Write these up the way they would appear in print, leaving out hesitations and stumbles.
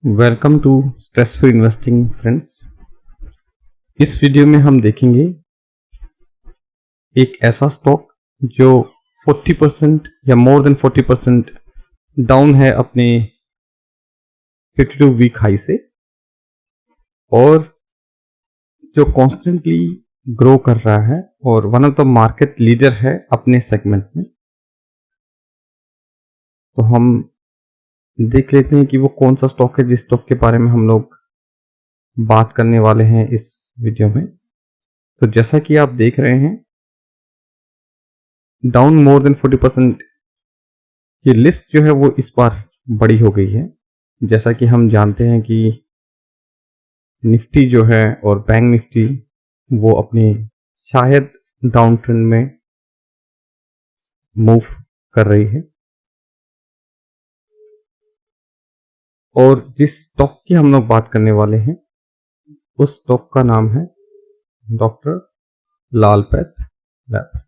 Welcome to stress free investing friends. इस video में हम देखेंगे एक ऐसा स्टॉक जो 40% या मोर देन 40% डाउन है अपने 52 वीक हाई से और जो कॉन्स्टेंटली ग्रो कर रहा है और one of the market leader है अपने सेगमेंट में। तो हम देख लेते हैं कि वो कौन सा स्टॉक है जिस स्टॉक के बारे में हम लोग बात करने वाले हैं इस वीडियो में। तो जैसा कि आप देख रहे हैं, डाउन मोर देन 40% की लिस्ट जो है वो इस बार बड़ी हो गई है। जैसा कि हम जानते हैं कि निफ्टी जो है और बैंक निफ्टी वो अपनी शायद डाउन ट्रेंड में मूव कर रही है और जिस स्टॉक की हम लोग बात करने वाले हैं उस स्टॉक का नाम है डॉक्टर लाल पैथलैब।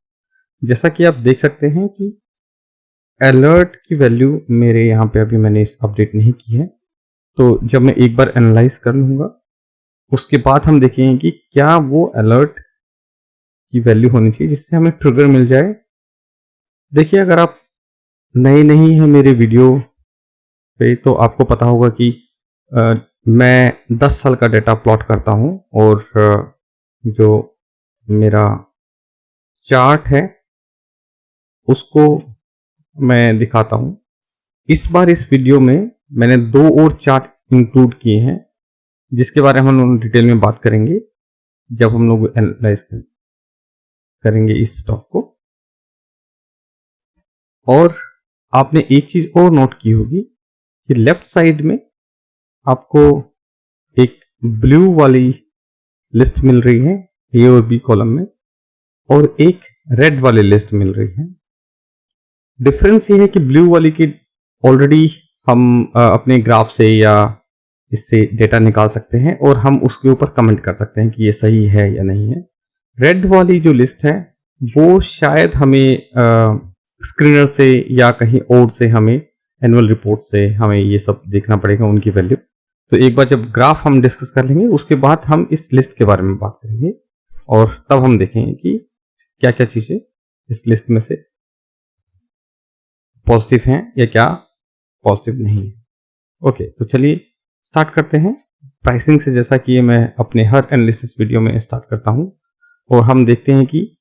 जैसा कि आप देख सकते हैं कि अलर्ट की वैल्यू मेरे यहाँ पे अभी मैंने अपडेट नहीं की है, तो जब मैं एक बार एनालाइज कर लूँगा उसके बाद हम देखेंगे कि क्या वो अलर्ट की वैल्यू होनी चाहिए जिससे हमें ट्रिगर मिल जाए। देखिए, अगर आप नए नहीं हैं मेरे वीडियो पे तो आपको पता होगा कि मैं 10 साल का डेटा प्लॉट करता हूँ और जो मेरा चार्ट है उसको मैं दिखाता हूँ। इस बार इस वीडियो में मैंने 2 और चार्ट इंक्लूड किए हैं जिसके बारे में हम लोग डिटेल में बात करेंगे जब हम लोग एनालाइज करेंगे इस स्टॉक को। और आपने एक चीज और नोट की होगी कि लेफ्ट साइड में आपको एक ब्लू वाली लिस्ट मिल रही है ए और बी कॉलम में और एक रेड वाली लिस्ट मिल रही है। डिफरेंस ये है कि ब्लू वाली की ऑलरेडी हम अपने ग्राफ से या इससे डेटा निकाल सकते हैं और हम उसके ऊपर कमेंट कर सकते हैं कि ये सही है या नहीं है। रेड वाली जो लिस्ट है वो शायद हमें स्क्रीनर से या कहीं और से हमें एनुअल रिपोर्ट से हमें ये सब देखना पड़ेगा उनकी वैल्यू। तो एक बार जब ग्राफ हम डिस्कस कर लेंगे उसके बाद हम इस लिस्ट के बारे में बात करेंगे और तब हम देखेंगे कि क्या क्या चीज़ें इस लिस्ट में से पॉजिटिव हैं या क्या पॉजिटिव नहीं है। ओके, तो चलिए स्टार्ट करते हैं प्राइसिंग से। जैसा कि मैं अपने हर एनालिसिस वीडियो में स्टार्ट करता हूं और हम देखते हैं कि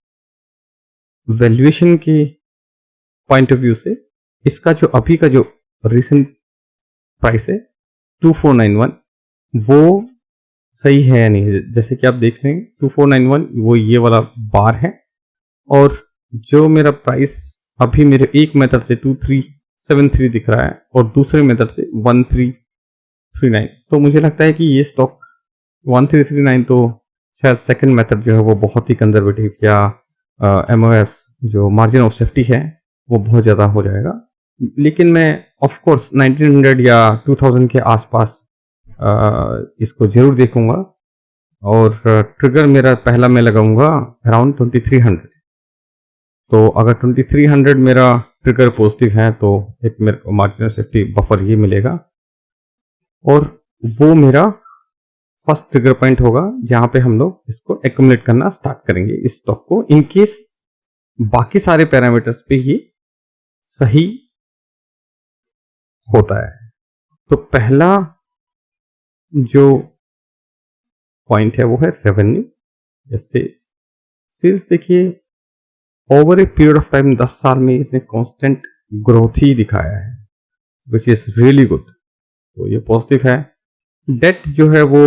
वैल्यूएशन के पॉइंट ऑफ व्यू से इसका जो अभी का जो रिसेंट प्राइस है 2491 वो सही है या नहीं। जैसे कि आप देख रहे हैं 2491 वो ये वाला बार है और जो मेरा प्राइस अभी मेरे एक मेथड से 2373 दिख रहा है और दूसरे मेथड से 1339। तो मुझे लगता है कि ये स्टॉक 1339 तो शायद सेकंड मेथड जो है वो बहुत ही कंजर्वेटिव या MOS जो मार्जिन ऑफ सेफ्टी है वो बहुत ज़्यादा हो जाएगा। लेकिन मैं ऑफ कोर्स 1900 या 2000 के आसपास इसको जरूर देखूंगा और ट्रिगर मेरा पहला मैं लगाऊंगा अराउंड 2300। तो अगर 2300 मेरा ट्रिगर पॉजिटिव है तो एक मेरे को मार्जिन ऑफ सेफ्टी बफर ये मिलेगा और वो मेरा फर्स्ट ट्रिगर पॉइंट होगा जहां पे हम लोग इसको एक्यूमुलेट करना स्टार्ट करेंगे इस स्टॉक को, इन केस बाकी सारे पैरामीटर्स पे ये सही होता है। तो पहला जो पॉइंट है वो है रेवेन्यू या सेल्स। देखिए, over a period of time 10 साल में इसने कांस्टेंट ग्रोथ ही दिखाया है विच इज रियली गुड, तो ये पॉजिटिव है। डेट जो है वो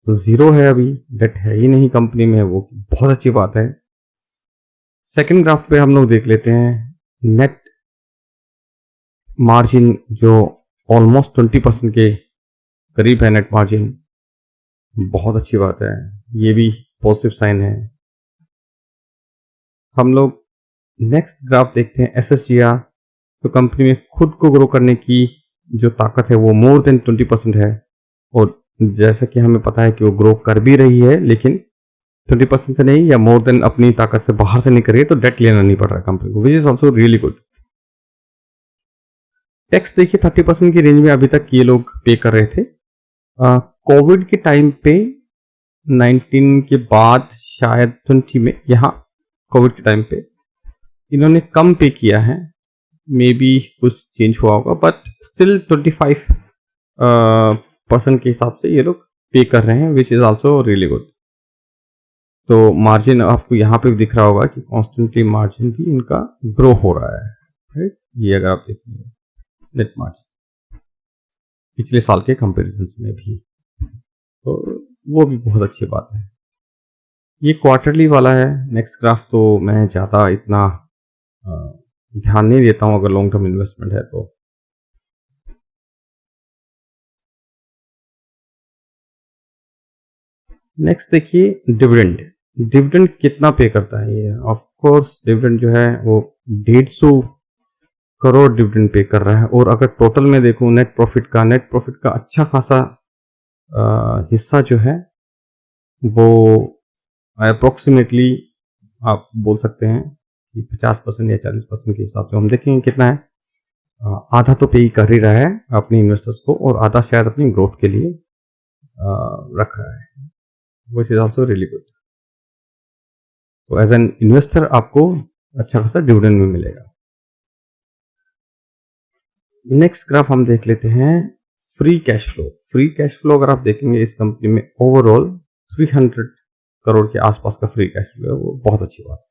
जीरो है, अभी डेट है ही नहीं कंपनी में, वो बहुत अच्छी बात है। सेकंड ग्राफ पे हम लोग देख लेते हैं नेट मार्जिन जो ऑलमोस्ट 20% के करीब है नेट मार्जिन, बहुत अच्छी बात है, ये भी पॉजिटिव साइन है। हम लोग नेक्स्ट ग्राफ देखते हैं SSGR। तो कंपनी में खुद को ग्रो करने की जो ताकत है वो मोर देन 20% है और जैसा कि हमें पता है कि वो ग्रो कर भी रही है लेकिन 20% से नहीं या मोर देन अपनी ताकत से बाहर से नहीं कर रही है, तो डेट लेना नहीं पड़ रहा है कंपनी को, which is also really good. Tax देखिए 30% की रेंज में अभी तक ये लोग पे कर रहे थे। कोविड के टाइम पे 19 के बाद शायद 20 में, यहाँ कोविड के टाइम पे इन्होंने कम पे किया है, मे बी कुछ चेंज हुआ होगा, बट स्टिल 25% के हिसाब से ये लोग पे कर रहे हैं, विच इज़ आल्सो रियली गुड। तो मार्जिन आपको यहाँ पे भी दिख रहा होगा कि कॉन्स्टेंटली मार्जिन भी इनका ग्रो हो रहा है, राइट। ये अगर आप देखेंगे नेट मार्जिन पिछले साल के कंपैरिजन में भी, तो वो भी बहुत अच्छी बात है। ये क्वार्टरली वाला है। नेक्स्ट ग्राफ तो मैं ज़्यादा इतना ध्यान नहीं देता हूँ अगर लॉन्ग टर्म इन्वेस्टमेंट है तो। नेक्स्ट देखिए डिविडेंड। डिविडेंड कितना पे करता है ये? ऑफ कोर्स डिविडेंड जो है वो 150 करोड़ डिविडेंड पे कर रहा है। और अगर टोटल में देखूं नेट प्रॉफिट का अच्छा खासा हिस्सा जो है वो अप्रोक्सीमेटली आप बोल सकते हैं कि 50% या 40% के हिसाब से हम देखेंगे कितना है। आधा तो पे ही कर ही रहा है अपने इन्वेस्टर्स को, और आधा शायद अपनी ग्रोथ के लिए रख रहा है, which is also really good. तो एज एन इन्वेस्टर आपको अच्छा खासा डिविडेंड भी मिलेगा। नेक्स्ट ग्राफ हम देख लेते हैं free cash flow. Free cash flow अगर आप देखेंगे इस कंपनी में ओवरऑल 300 करोड़ के आसपास का फ्री कैश फ्लो है, वो बहुत अच्छी बात है।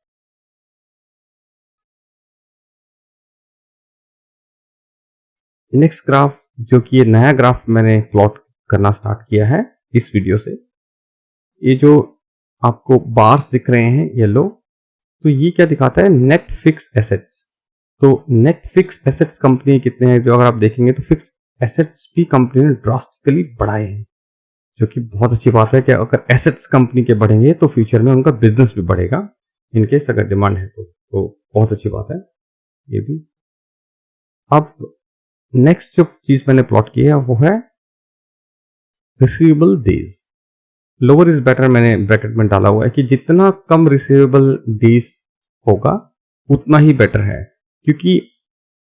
नेक्स्ट ग्राफ, जो कि ये नया ग्राफ मैंने प्लॉट करना स्टार्ट किया है इस वीडियो से, ये जो आपको बार्स दिख रहे हैं येलो, तो ये क्या दिखाता है? Net fix assets. तो नेट फिक्स एसेट्स कंपनी कितने हैं, जो अगर आप देखेंगे तो फिक्स एसेट्स भी कंपनी ने ड्रास्टिकली बढ़ाए हैं, जो कि बहुत अच्छी बात है कि अगर एसेट्स कंपनी के बढ़ेंगे तो फ्यूचर में उनका बिजनेस भी बढ़ेगा, इनकेस अगर डिमांड है तो बहुत अच्छी बात है ये भी। अब नेक्स्ट जो चीज मैंने प्लॉट की है वो है receivable days. Lower is better मैंने ब्रैकेट में डाला हुआ है कि जितना कम रिसीवेबल डेज होगा उतना ही बेटर है, क्योंकि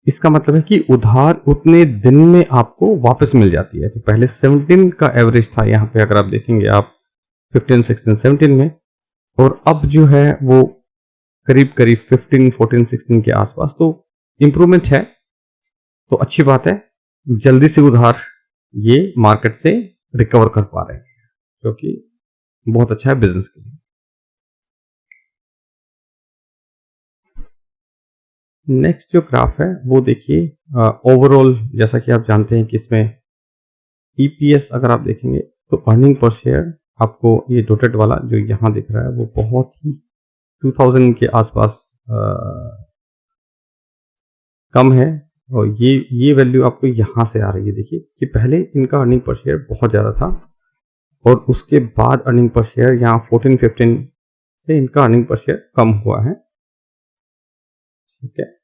इसका मतलब है कि उधार उतने दिन में आपको वापस मिल जाती है। तो पहले 17 का एवरेज था यहाँ पे, अगर आप देखेंगे आप 15, 16, 17 में, और अब जो है वो करीब करीब 15, 14, 16 के आसपास। तो इम्प्रूवमेंट है, तो अच्छी बात है। जल्दी से उधार ये मार्केट से रिकवर कर पा रहे हैं, जो कि बहुत अच्छा है बिजनेस के लिए। नेक्स्ट जो ग्राफ है वो देखिए ओवरऑल, जैसा कि आप जानते हैं कि इसमें ईपीएस अगर आप देखेंगे तो अर्निंग पर शेयर आपको ये डॉटेड वाला जो यहाँ दिख रहा है वो बहुत ही 2000 के आसपास कम है, और ये वैल्यू आपको यहाँ से आ रही है। देखिए कि पहले इनका अर्निंग पर शेयर बहुत ज़्यादा था, और उसके बाद अर्निंग पर शेयर यहाँ 14, 15 से इनका अर्निंग पर शेयर कम हुआ है, ठीक है।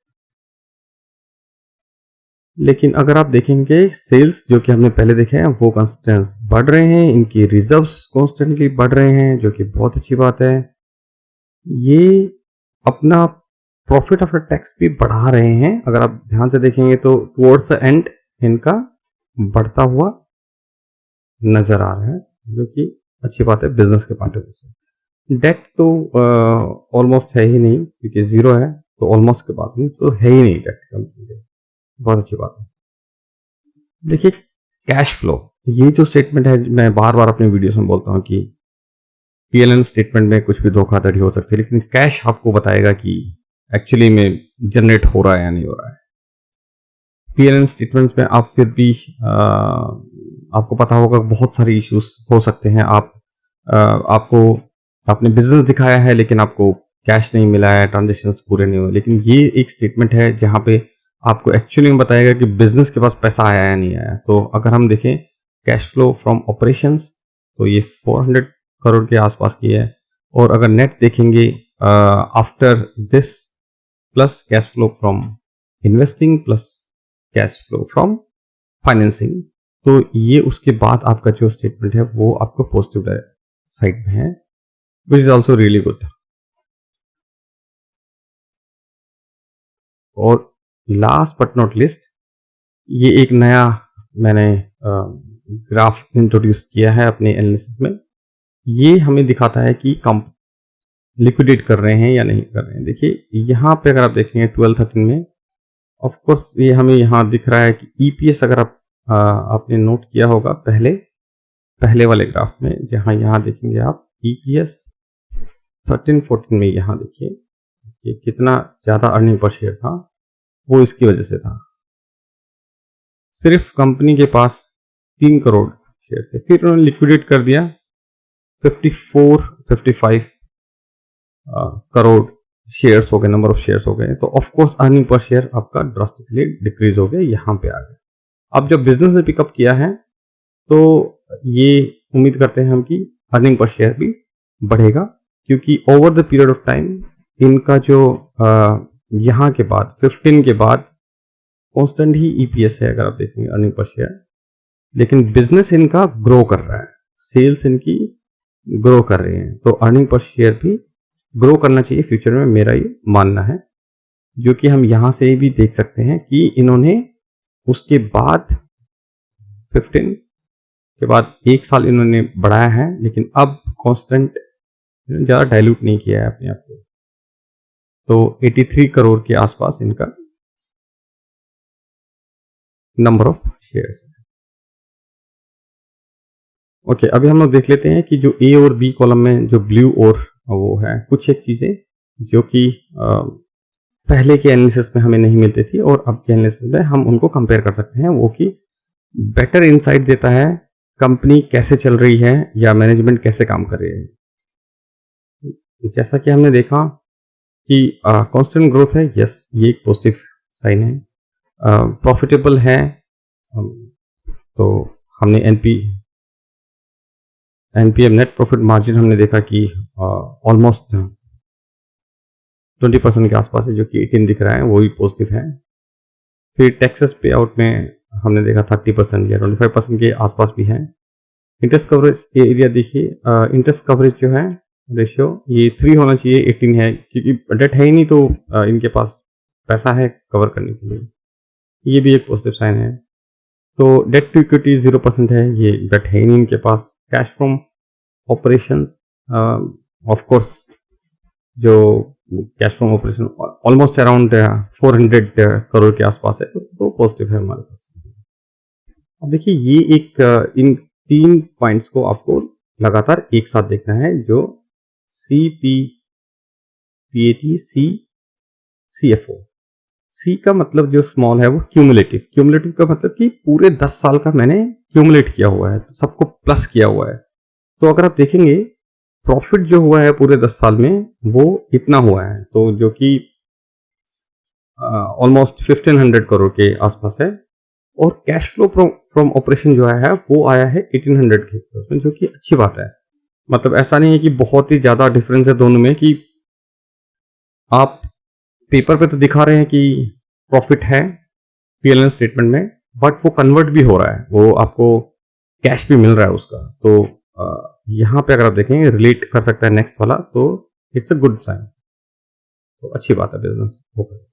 लेकिन अगर आप देखेंगे सेल्स जो कि हमने पहले देखे हैं वो कॉन्स्टेंट बढ़ रहे हैं, इनकी रिजर्व्स कॉन्स्टेंटली बढ़ रहे हैं, जो कि बहुत अच्छी बात है। ये अपना प्रॉफिट आफ्टर टैक्स भी बढ़ा रहे हैं, अगर आप ध्यान से देखेंगे तो टुवर्ड्स द एंड इनका बढ़ता हुआ नजर आ रहा है, जो कि अच्छी बात है बिजनेस के पॉइंट ऑफ व्यू से। डेट तो ऑलमोस्ट है ही नहीं, क्योंकि जीरो है, तो ऑलमोस्ट के बाद में तो है ही नहीं डेट, बहुत अच्छी बात है। देखिए कैश फ्लो, ये जो स्टेटमेंट है, मैं बार बार अपने वीडियोस में बोलता हूँ कि पीएलएन स्टेटमेंट में कुछ भी धोखाधड़ी हो सकती है, लेकिन कैश आपको बताएगा कि एक्चुअली में जनरेट हो रहा है या नहीं हो रहा है। पीएलएन स्टेटमेंट्स में आप फिर भी आपको पता होगा बहुत सारे इश्यूज हो सकते हैं। आपको आपने बिजनेस दिखाया है लेकिन आपको कैश नहीं मिला है, ट्रांजेक्शन्स पूरे नहीं हुए, लेकिन ये एक स्टेटमेंट है जहाँ पे आपको एक्चुअली में बताएगा कि बिजनेस के पास पैसा आया या नहीं आया। तो अगर हम देखें कैश फ्लो फ्रॉम ऑपरेशंस, तो ये 400 करोड़ के आसपास की है, और अगर नेट देखेंगे after this plus cash flow from investing plus cash flow from financing, तो ये उसके बाद आपका जो स्टेटमेंट है वो आपको पॉजिटिव साइड में है, which is also really good. और लास्ट बट नॉट लिस्ट, ये एक नया मैंने ग्राफ इंट्रोड्यूस किया है अपने एनालिसिस में। ये हमें दिखाता है कि लिक्विडेट कर रहे हैं या नहीं कर रहे हैं। देखिए यहाँ पे अगर आप देखेंगे 12-13 में, ऑफ कोर्स ये हमें यहाँ दिख रहा है कि ईपीएस, अगर आपने नोट किया होगा पहले वाले ग्राफ में, जहाँ यहाँ देखेंगे आप ईपीएस 13-14 में, यहाँ देखिए कि कितना ज़्यादा अर्निंग पर शेयर था, वो इसकी वजह से था। सिर्फ कंपनी के पास 3 करोड़ शेयर थे, फिर उन्होंने लिक्विडेट कर दिया 55 करोड़ शेयर्स हो गए, नंबर ऑफ शेयर्स हो गए। तो of course earning per share आपका ड्रास्टिकली डिक्रीज हो गया, यहाँ पे आ गया। अब जब बिजनेस ने पिकअप किया है तो ये उम्मीद करते हैं हम कि अर्निंग पर शेयर भी बढ़ेगा, क्योंकि over the period of time इनका जो यहाँ के बाद 15 के बाद कॉन्स्टेंट ही ईपीएस है, अगर आप देखेंगे अर्निंग पर शेयर, लेकिन बिजनेस इनका ग्रो कर रहा है, सेल्स इनकी ग्रो कर रही है, तो अर्निंग पर शेयर भी ग्रो करना चाहिए फ्यूचर में, मेरा ये मानना है। जो कि हम यहाँ से भी देख सकते हैं कि इन्होंने उसके बाद 15 के बाद 1 साल इन्होंने बढ़ाया है, लेकिन अब कांस्टेंट ज़्यादा डाइल्यूट नहीं किया है अपने आप को। तो 83 करोड़ के आसपास इनका नंबर ऑफ शेयर्स है। ओके, अभी हम लोग देख लेते हैं कि जो ए और बी कॉलम में जो ब्लू और वो है, कुछ एक चीज़ें जो कि पहले के एनालिसिस में हमें नहीं मिलती थी और अब के एनालिसिस में हम उनको कंपेयर कर सकते हैं। वो कि बेटर इंसाइट देता है कंपनी कैसे चल रही है या मैनेजमेंट कैसे काम कर रही है। जैसा कि हमने देखा कि कांस्टेंट ग्रोथ है, यस, ये एक पॉजिटिव साइन है। प्रॉफिटेबल है, तो हमने एनपीएम नेट प्रॉफिट मार्जिन हमने देखा कि ऑलमोस्ट 20% के आसपास है, जो कि 18 दिख रहा है, वो भी पॉजिटिव है। फिर टैक्सेस पे आउट में हमने देखा 30% या 25% के आसपास भी है। इंटरेस्ट कवरेज एरिया देखिए, इंटरेस्ट कवरेज जो है रेशियो, ये 3 होना चाहिए, 18 है, क्योंकि डेट है ही नहीं, तो इनके पास पैसा है कवर करने के लिए, ये भी एक पॉजिटिव साइन है। तो डेट टू इक्विटी 0% है, ये डेट है ही नहीं इनके पास। Cash from operation, of course जो cash from operation almost around 400 crore के आसपास है, तो पॉजिटिव है हमारे पास। अब देखिए ये इन 3 पॉइंट्स को आपको लगातार एक साथ देखना है, जो CPAT CFO। सी का मतलब जो स्मॉल है वो क्यूमुलेटिव का मतलब कि पूरे 10 साल का मैंने क्यूमुलेट किया हुआ है, तो सबको प्लस किया हुआ है। तो अगर आप देखेंगे प्रॉफिट जो हुआ है पूरे 10 साल में वो इतना हुआ है, तो जो कि ऑलमोस्ट 1500 करोड़ के आसपास है। और कैश फ्लो फ्रॉम ऑपरेशन जो है वो आया है 1800 के, जो कि अच्छी बात है। मतलब ऐसा नहीं है कि बहुत ही ज़्यादा डिफरेंस है दोनों में, कि आप पेपर पे तो दिखा रहे हैं कि प्रॉफिट है पीएल स्टेटमेंट में, बट वो कन्वर्ट भी हो रहा है, वो आपको कैश भी मिल रहा है उसका। तो यहाँ पे अगर आप देखेंगे रिलेट कर सकता है नेक्स्ट वाला, तो इट्स अ गुड साइन, तो अच्छी बात है बिजनेस होकर।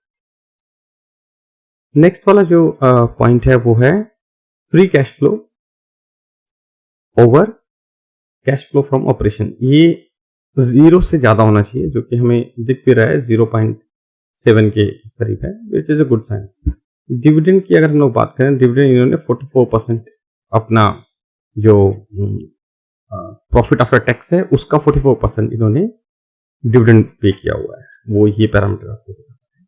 नेक्स्ट वाला जो पॉइंट है वो है free cash flow over cash flow from operation. ये 0 से ज़्यादा होना चाहिए, जो कि हमें दिख भी रहा है 0.7 के करीब है, which is a good sign. Dividend की अगर हम लोग बात करें, डिविडेंड इन्होंने 44% अपना जो प्रॉफिट आफ्टर टैक्स है उसका 44% इन्होंने डिविडेंड पे किया हुआ है, वो ये पैरामीटर आपको दिखाता है।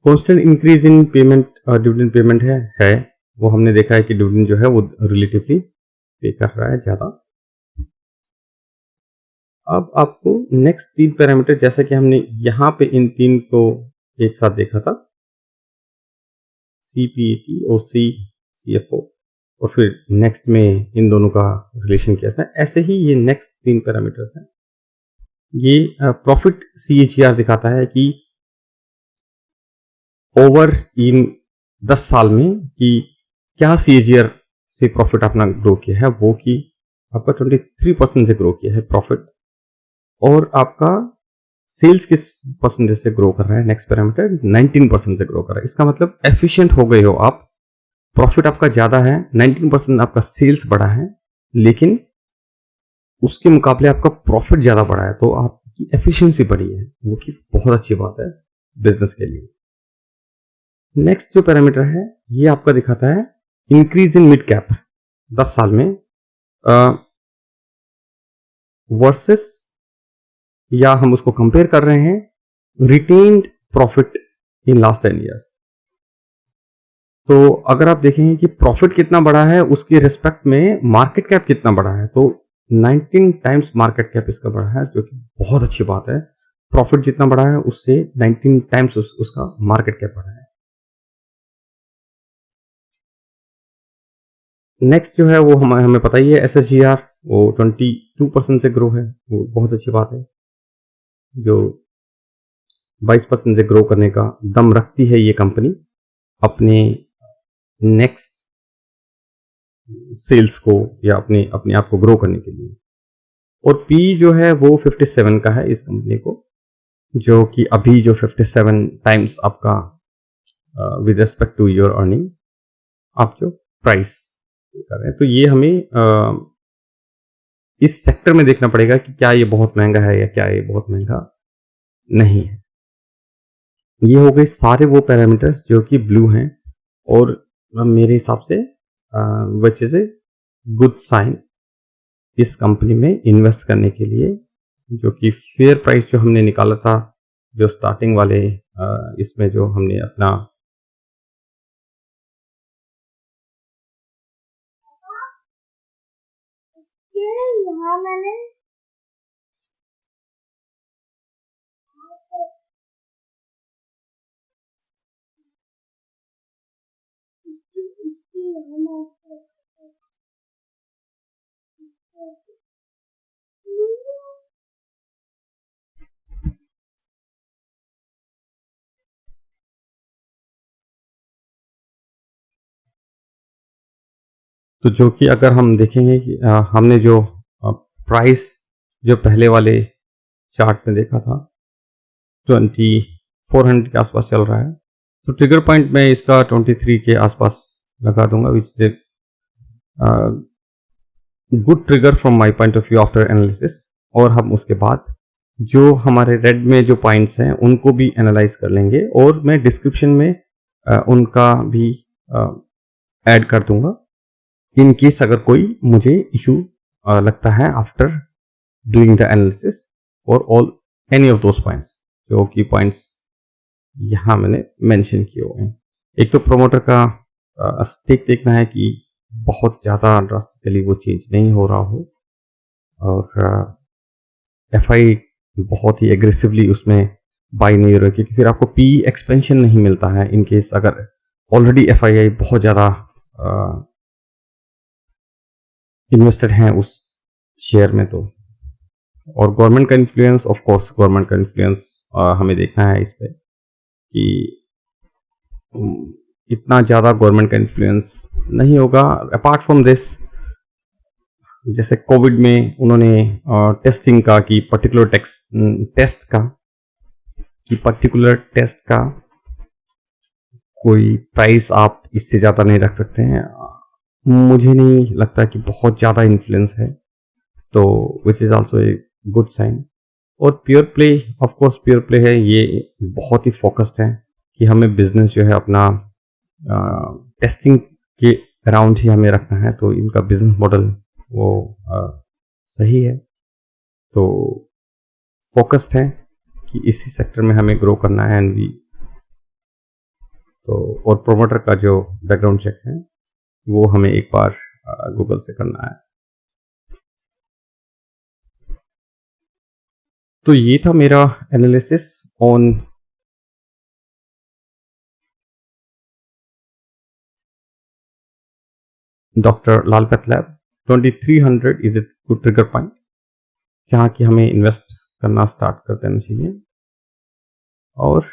Constant increase in payment, dividend payment है, वो हमने देखा है कि डिविडेंड जो है वो रिलेटिवली पे कर रहा है ज़्यादा। अब आपको नेक्स्ट 3 पैरामीटर, जैसा कि हमने यहाँ पे इन 3 को एक साथ देखा था, CPAT और CFO, और फिर नेक्स्ट में इन दोनों का रिलेशन किया था, ऐसे ही ये नेक्स्ट 3 पैरामीटर्स हैं। ये प्रॉफिट CAGR दिखाता है कि ओवर इन 10 साल में कि क्या CAGR से प्रॉफिट अपना ग्रो किया है, वो कि आपका 23% से ग्रो किया है प्रॉफिट, और आपका सेल्स किस परसेंटेज से ग्रो कर रहा है, नेक्स्ट पैरामीटर 19% से ग्रो कर रहा है। इसका मतलब एफिशिएंट हो गए हो आप, प्रॉफिट आपका ज़्यादा है, 19% आपका सेल्स बढ़ा है, लेकिन उसके मुकाबले आपका प्रॉफिट ज़्यादा बढ़ा है, तो आपकी एफिशिएंसी बढ़ी है, वो कि बहुत अच्छी बात है बिजनेस के लिए। नेक्स्ट जो पैरामीटर है ये आपका दिखाता है इंक्रीज इन मिड कैप 10 साल में वर्सेस, या हम उसको कंपेयर कर रहे हैं retained profit in last 10 years. तो अगर आप देखेंगे कि प्रॉफिट कितना बढ़ा है उसके रिस्पेक्ट में मार्केट कैप कितना बढ़ा है, तो 19 टाइम्स मार्केट कैप इसका बढ़ा है, जो कि बहुत अच्छी बात है। प्रॉफिट जितना बढ़ा है उससे 19 टाइम्स उसका मार्केट कैप बढ़ा है। नेक्स्ट जो है वो हमें पता ही है SSGR, वो 22% से ग्रो है, वो बहुत अच्छी बात है। जो 22% से ग्रो करने का दम रखती है ये कंपनी अपने नेक्स्ट सेल्स को या अपने अपने आप को ग्रो करने के लिए। और पी जो है वो 57 का है इस कंपनी को, जो कि अभी जो 57 टाइम्स आपका with respect to your earning आप जो प्राइस कर रहे हैं, तो ये हमें इस सेक्टर में देखना पड़ेगा कि क्या ये बहुत महंगा है या क्या ये बहुत महंगा नहीं है। ये हो गए सारे वो पैरामीटर्स जो कि ब्लू हैं, और मेरे हिसाब से which is a good sign इस कंपनी में इन्वेस्ट करने के लिए, जो कि फेयर प्राइस जो हमने निकाला था, जो स्टार्टिंग वाले इसमें जो हमने अपना मैंने तो जो कि अगर हम देखेंगे कि हमने जो प्राइस जो पहले वाले चार्ट में देखा था 2400 के आसपास चल रहा है, तो ट्रिगर पॉइंट मैं इसका 23 के आसपास लगा दूंगा, which is good trigger from my point of view after analysis. और हम उसके बाद जो हमारे रेड में जो पॉइंट्स हैं उनको भी एनालाइज कर लेंगे, और मैं डिस्क्रिप्शन में उनका भी ऐड कर दूंगा इन केस अगर कोई मुझे इशू लगता है after doing the analysis for all any of those points, जो कि पॉइंट्स यहाँ मैंने मेंशन किए हुए हैं। एक तो प्रोमोटर का स्टेक देखना है कि बहुत ज़्यादा ड्रास्टिकली वो चेंज नहीं हो रहा हो, और एफआई बहुत ही एग्रेसिवली उसमें बाई नहीं हो रहा, क्योंकि फिर आपको पी एक्सपेंशन नहीं मिलता है इन केस अगर ऑलरेडी एफआईआई बहुत ज़्यादा इन्वेस्टेड हैं उस शेयर में। तो और गवर्नमेंट का इन्फ्लुएंस, ऑफ कोर्स गवर्नमेंट का इन्फ्लुएंस हमें देखना है इस पे कि इतना ज़्यादा गवर्नमेंट का इन्फ्लुएंस नहीं होगा। अपार्ट फ्रॉम दिस, जैसे कोविड में उन्होंने टेस्टिंग का कि पर्टिकुलर टेस्ट का कोई प्राइस आप इससे ज़्यादा नहीं रख सकते हैं, मुझे नहीं लगता कि बहुत ज़्यादा इन्फ्लुएंस है, तो which is also a good sign. और pure play, of course pure play है, ये बहुत ही फोकस्ड है कि हमें बिजनेस जो है अपना टेस्टिंग के अराउंड ही हमें रखना है, तो इनका बिजनेस मॉडल वो सही है, तो फोकस्ड है कि इसी सेक्टर में हमें ग्रो करना है। एंड भी तो और प्रोमोटर का जो बैकग्राउंड चेक है वो हमें एक बार गूगल से करना है। तो ये था मेरा analysis on doctor Lal path lab. 2300 is a good trigger point जहाँ की हमें इन्वेस्ट करना स्टार्ट कर देना चाहिए। और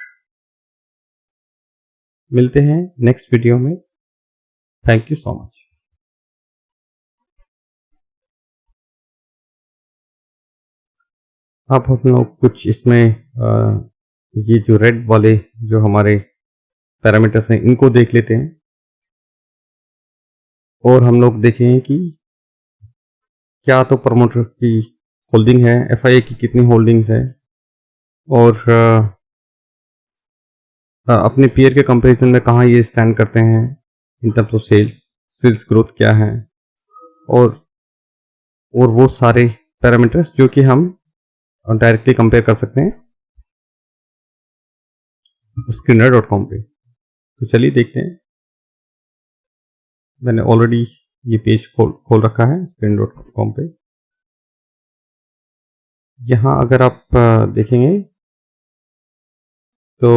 मिलते हैं नेक्स्ट वीडियो में। Thank you so much. अब हम लोग कुछ इसमें ये जो रेड वाले जो हमारे पैरामीटर्स हैं इनको देख लेते हैं और हम लोग देखेंगे कि क्या तो प्रमोटर की होल्डिंग है, एफआईए की कितनी होल्डिंग्स है और अपने पीयर के कंपैरिजन में कहाँ ये स्टैंड करते हैं in terms of sales growth क्या है और वो सारे पैरामीटर्स जो कि हम डायरेक्टली कंपेयर कर सकते हैं Screener.com पे। तो चलिए देखते हैं। मैंने ऑलरेडी ये पेज खोल रखा है Screener.com पे। यहाँ अगर आप देखेंगे तो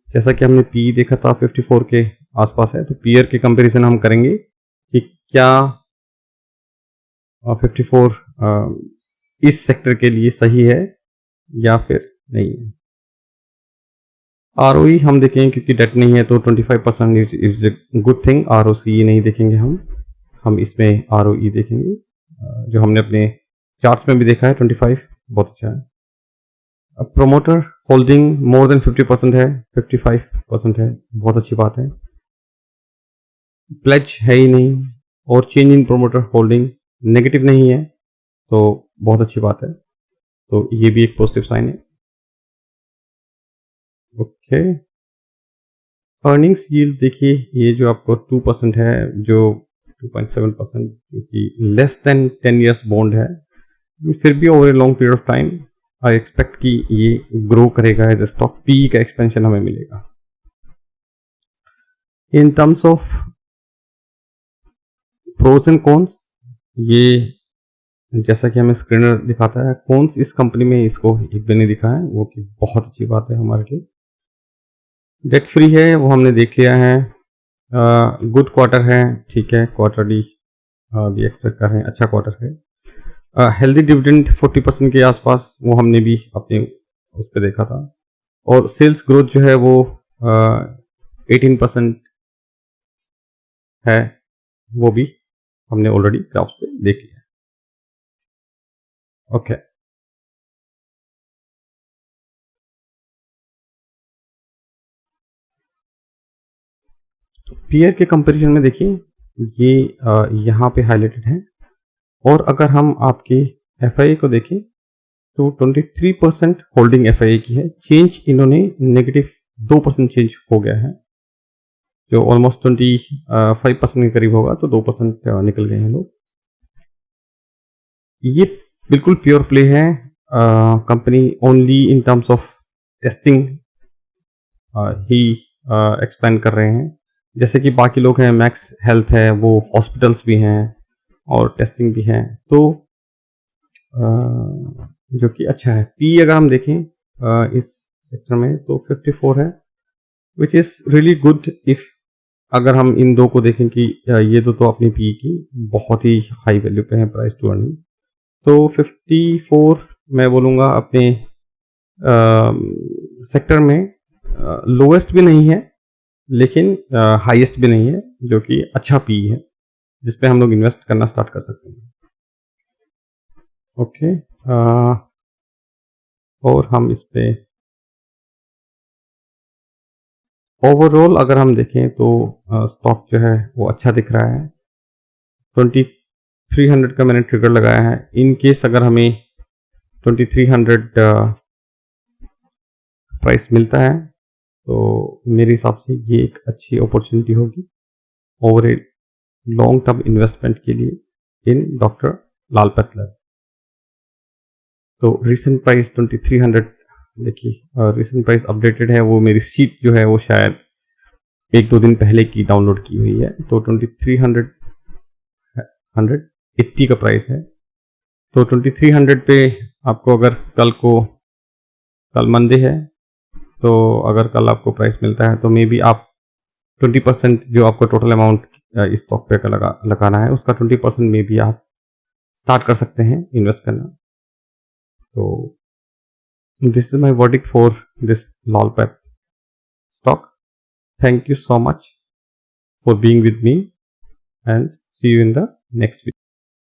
जैसा कि हमने पी देखा था 54 के आसपास है, तो पीयर के कंपैरिजन हम करेंगे कि क्या 54 इस सेक्टर के लिए सही है या फिर नहीं है। आरओई हम देखेंगे क्योंकि डेट नहीं है तो 25% is a good thing. ROC नहीं देखेंगे हम इसमें आरओई देखेंगे जो हमने अपने चार्ट्स में भी देखा है 25 बहुत अच्छा है। अब प्रोमोटर होल्डिंग मोर देन 50% है, 55% है, बहुत अच्छी बात है। प्लेज है ही नहीं और change in promoter holding negative नहीं है तो बहुत अच्छी बात है, तो ये भी एक पॉजिटिव साइन है। ओके, अर्निंग्स यील्ड देखिए ये जो आपको 2% है, जो 2.7% जो कि लेस देन 10 इयर्स बॉन्ड है, फिर भी over a long period of time I expect कि ये ग्रो करेगा एज ए स्टॉक। पी का एक्सपेंशन हमें मिलेगा। इन terms of pros and cons, ये जैसा कि हमें स्क्रीनर दिखाता है, कॉन्स इस कंपनी में इसको एक भी नहीं दिखा है, वो कि बहुत अच्छी बात है हमारे लिए। डेट फ्री है वो हमने देख लिया है। गुड क्वार्टर है, ठीक है, क्वार्टरली भी एक्सपेक्ट कर रहे हैं, अच्छा क्वार्टर है। हेल्दी डिविडेंड 40% के आसपास वो हमने भी अपने उस पर देखा था और सेल्स ग्रोथ जो है वो 18% है, वो भी हमने ऑलरेडी ग्राफ्स पे देख लिया। ओके, पीयर के कंपैरिजन में देखिए ये यहाँ पे हाईलाइटेड है और अगर हम आपके एफआईए को देखें तो 23% होल्डिंग एफआईए की है। चेंज इन्होंने नेगेटिव 2% चेंज हो गया है, जो ऑलमोस्ट 25% के करीब होगा, तो 2% निकल गए हैं लोग। ये बिल्कुल प्योर प्ले है company, only in terms of testing he expand कर रहे हैं। जैसे कि बाकी लोग हैं, मैक्स हेल्थ है, वो हॉस्पिटल्स भी हैं और टेस्टिंग भी है, तो जो कि अच्छा है। पी अगर हम देखें इस सेक्टर में तो 54 है, which is really good. If अगर हम इन दो को देखें कि ये तो अपनी पी की बहुत ही हाई वैल्यू पे है, प्राइस टू अर्निंग, तो 54 मैं बोलूँगा अपने सेक्टर में लोवेस्ट भी नहीं है लेकिन हाईएस्ट भी नहीं है, जो कि अच्छा पी है जिसपे हम लोग इन्वेस्ट करना स्टार्ट कर सकते हैं। ओके, और हम इस पे ओवरऑल अगर हम देखें तो स्टॉक जो है वो अच्छा दिख रहा है। 2300 का मैंने ट्रिगर लगाया है। इन केस अगर हमें 2300 प्राइस मिलता है तो मेरे हिसाब से ये एक अच्छी अपॉर्चुनिटी होगी over a long term investment के लिए इन डॉक्टर लालपत लैब। तो रिसेंट प्राइस 2300 देखिए, रिसेंट प्राइस अपडेटेड है, वो मेरी शीट जो है वो शायद 1-2 दिन पहले की डाउनलोड की हुई है, तो 2380 का प्राइस है। तो 2300 पे आपको अगर कल मंडे है, तो अगर कल आपको प्राइस मिलता है तो मे बी आप 20% जो आपको टोटल अमाउंट इस स्टॉक पे का लगाना है उसका 20% में भी आप स्टार्ट कर सकते हैं इन्वेस्ट करना। तो this is my verdict for this Lalpath stock. Thank you so much for being with me and see you in the next video.